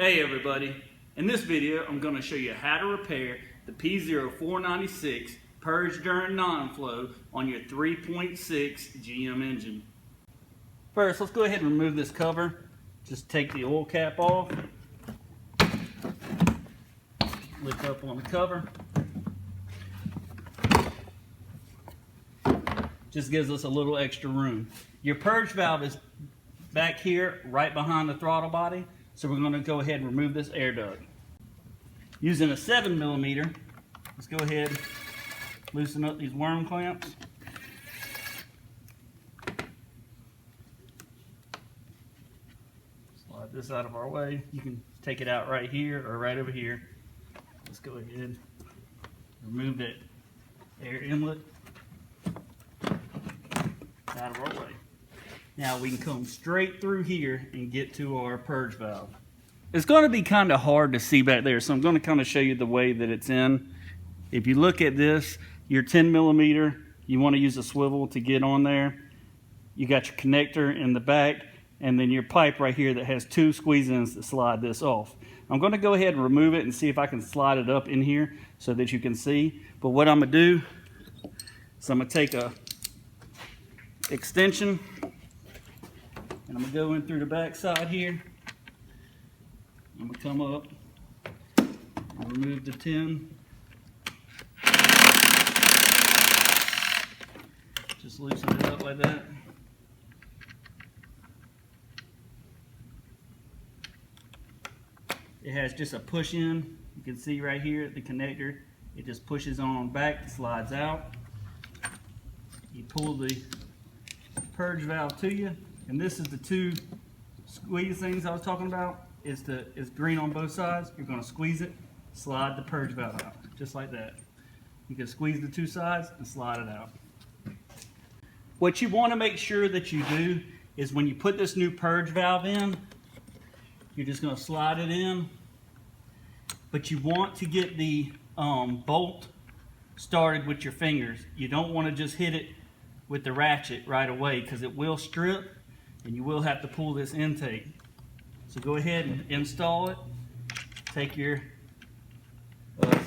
Hey everybody, in this video I'm going to show you how to repair the P0496 purge during non-flow on your 3.6 GM engine. First, let's go ahead and remove this cover. Just take the oil cap off, lift up on the cover. Just gives us a little extra room. Your purge valve is back here right behind the throttle body. So we're going to go ahead and remove this air duct. Using a 7mm, let's go ahead and loosen up these worm clamps. Slide this out of our way. You can take it out right here or right over here. Let's go ahead and remove that air inlet out of our way. Now we can come straight through here and get to our purge valve. It's going to be kind of hard to see back there, so I'm going to kind of show you the way that it's in. If you look at this, your 10mm, you want to use a swivel to get on there. You got your connector in the back, and then your pipe right here that has two squeeze-ins that slide this off. I'm going to go ahead and remove it and see if I can slide it up in here so that you can see. But what I'm going to do is I'm going to take a extension, and I'm going to go in through the back side here. I'm going to come up and remove the tin. Just loosen it up like that. It has just a push in. You can see right here at the connector. It just pushes on back, slides out. You pull the purge valve to you. And this is the two squeeze things I was talking about. It's green on both sides. You're going to squeeze it, slide the purge valve out, just like that. You can squeeze the two sides and slide it out. What you want to make sure that you do is when you put this new purge valve in, you're just going to slide it in. But you want to get the bolt started with your fingers. You don't want to just hit it with the ratchet right away because it will strip. And you will have to pull this intake. So go ahead and install it. Take your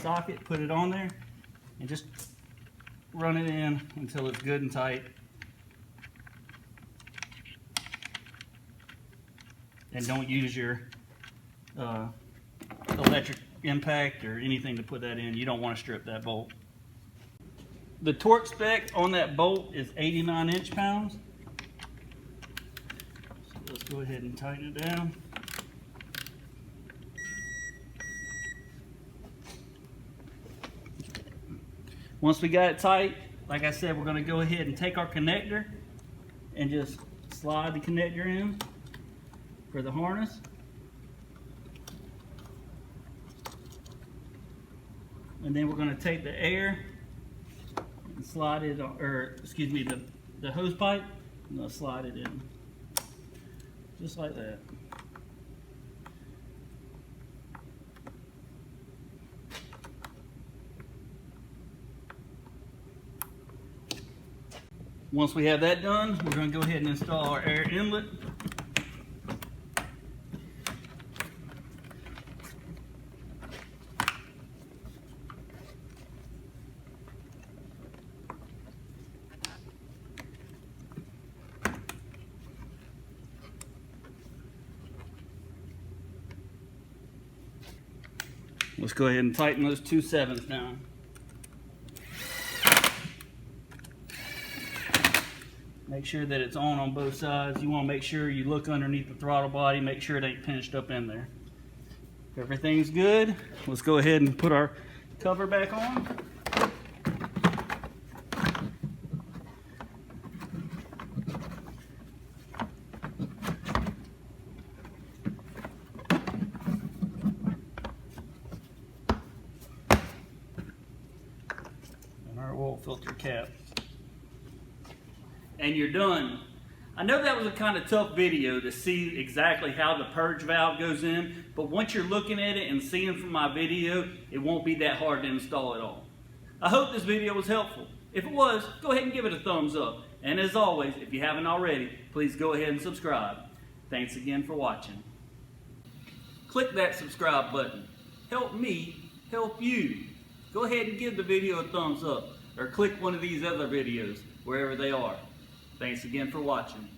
socket, put it on there, and just run it in until it's good and tight. And don't use your electric impact or anything to put that in. You don't want to strip that bolt. The torque spec on that bolt is 89 inch-pounds. Let's go ahead and tighten it down. Once we got it tight, like I said, we're going to go ahead and take our connector and just slide the connector in for the harness. And then we're going to take the air and slide it, or excuse me, the hose pipe. I'm going to slide it in. Just like that. Once we have that done, we're going to go ahead and install our air inlet. Let's go ahead and tighten those 2 7s down. Make sure that it's on both sides. You want to make sure you look underneath the throttle body, make sure it ain't pinched up in there. If everything's good, let's go ahead and put our cover back on. Oil filter cap, and you're done. I know that was a kind of tough video to see exactly how the purge valve goes in, but once you're looking at it and seeing from my video, it won't be that hard to install at all. I hope this video was helpful. If it was, go ahead and give it a thumbs up. And as always, if you haven't already, please go ahead and subscribe. Thanks again for watching. click that subscribe button. Help me help you. Go ahead and give the video a thumbs up or click one of these other videos wherever they are. Thanks again for watching.